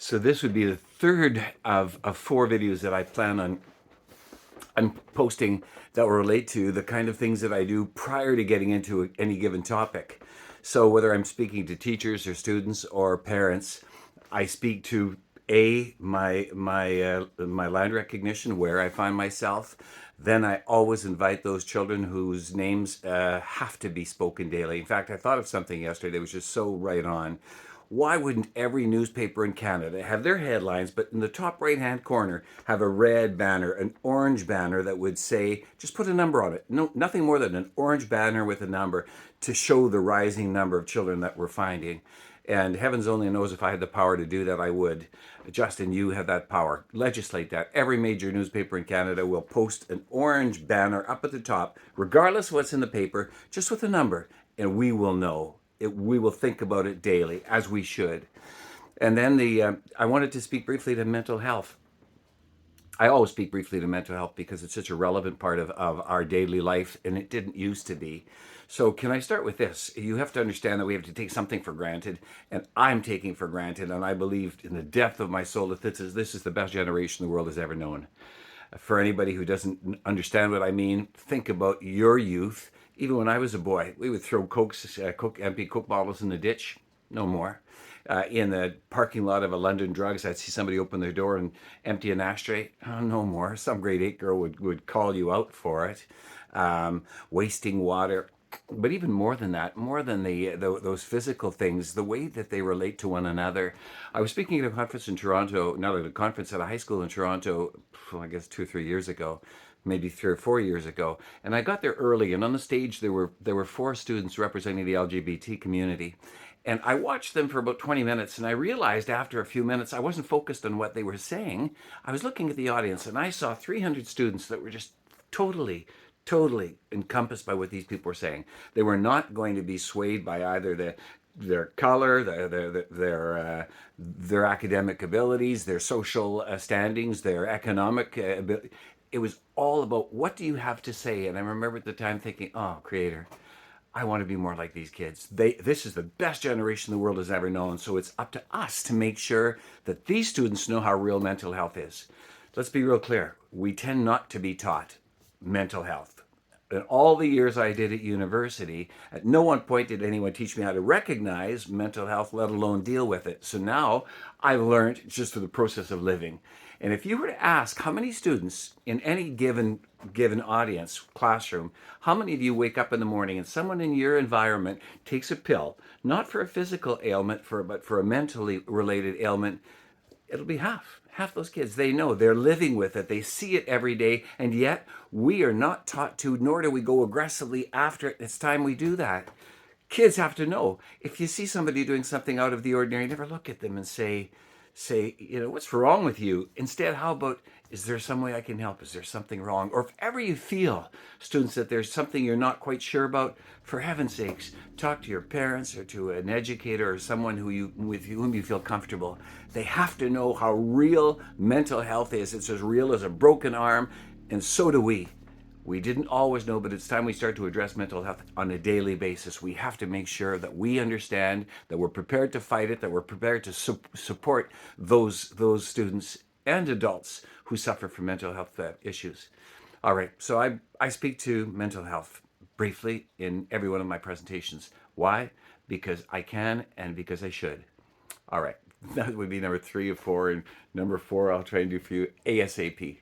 So this would be the third of four videos that I plan on I'm posting that will relate to the kind of things that I do prior to getting into any given topic. So whether I'm speaking to teachers or students or parents, I speak to my land recognition, where I find myself. Then I always invite those children whose names have to be spoken daily. In fact, I thought of something yesterday that was just so right on. Why wouldn't every newspaper in Canada have their headlines, but in the top right hand corner have a red banner, an orange banner that would say, just put a number on it. No, nothing more than an orange banner with a number to show the rising number of children that we're finding. And heavens only knows if I had the power to do that, I would. Justin, you have that power. Legislate that. Every major newspaper in Canada will post an orange banner up at the top, regardless of what's in the paper, just with a number, and we will know. We will think about it daily, as we should. And then I wanted to speak briefly to mental health. I always speak briefly to mental health because it's such a relevant part of our daily life, and it didn't used to be. So can I start with this? You have to understand that we have to take something for granted, and I'm taking for granted, and I believe in the depth of my soul that this is the best generation the world has ever known. For anybody who doesn't understand what I mean, think about your youth. Even when I was a boy, we would throw empty Coke bottles in the ditch. No more. In the parking lot of a London Drugs, I'd see somebody open their door and empty an ashtray. Oh, no more. Some grade 8 girl would call you out for it. Wasting water. But even more than that, more than those physical things, the way that they relate to one another. I was speaking at a conference in Toronto, not at a conference, at a high school in Toronto, I guess 2 or 3 years ago, maybe 3 or 4 years ago. And I got there early, and on the stage there were four students representing the LGBT community. And I watched them for about 20 minutes, and I realized after a few minutes I wasn't focused on what they were saying. I was looking at the audience, and I saw 300 students that were just totally encompassed by what these people were saying. They were not going to be swayed by either their color, their academic abilities, their social standings, their economic ability. It was all about, what do you have to say? And I remember at the time thinking, oh, Creator, I want to be more like these kids. This is the best generation the world has ever known. So it's up to us to make sure that these students know how real mental health is. Let's be real clear. We tend not to be taught mental health. In all the years I did at university, at no one point did anyone teach me how to recognize mental health, let alone deal with it. So now I've learned just through the process of living. And if you were to ask how many students in any given audience, classroom, how many of you wake up in the morning and someone in your environment takes a pill, not for a physical ailment, but for a mentally related ailment, it'll be half those kids. They know, they're living with it, they see it every day, and yet we are not taught to, nor do we go aggressively after it. It's time we do that. Kids have to know, if you see somebody doing something out of the ordinary, never look at them and say, what's wrong with you? Instead, how about, is there some way I can help? Is there something wrong? Or if ever you feel, students, that there's something you're not quite sure about, for heaven's sakes, talk to your parents or to an educator or someone with whom you feel comfortable. They have to know how real mental health is. It's as real as a broken arm, and so do we. We didn't always know, but it's time we start to address mental health on a daily basis. We have to make sure that we understand, that we're prepared to fight it, that we're prepared to support those students and adults who suffer from mental health issues. All right, so I speak to mental health briefly in every one of my presentations. Why? Because I can and because I should. All right, that would be number 3 of 4, and number 4 I'll try and do for you ASAP.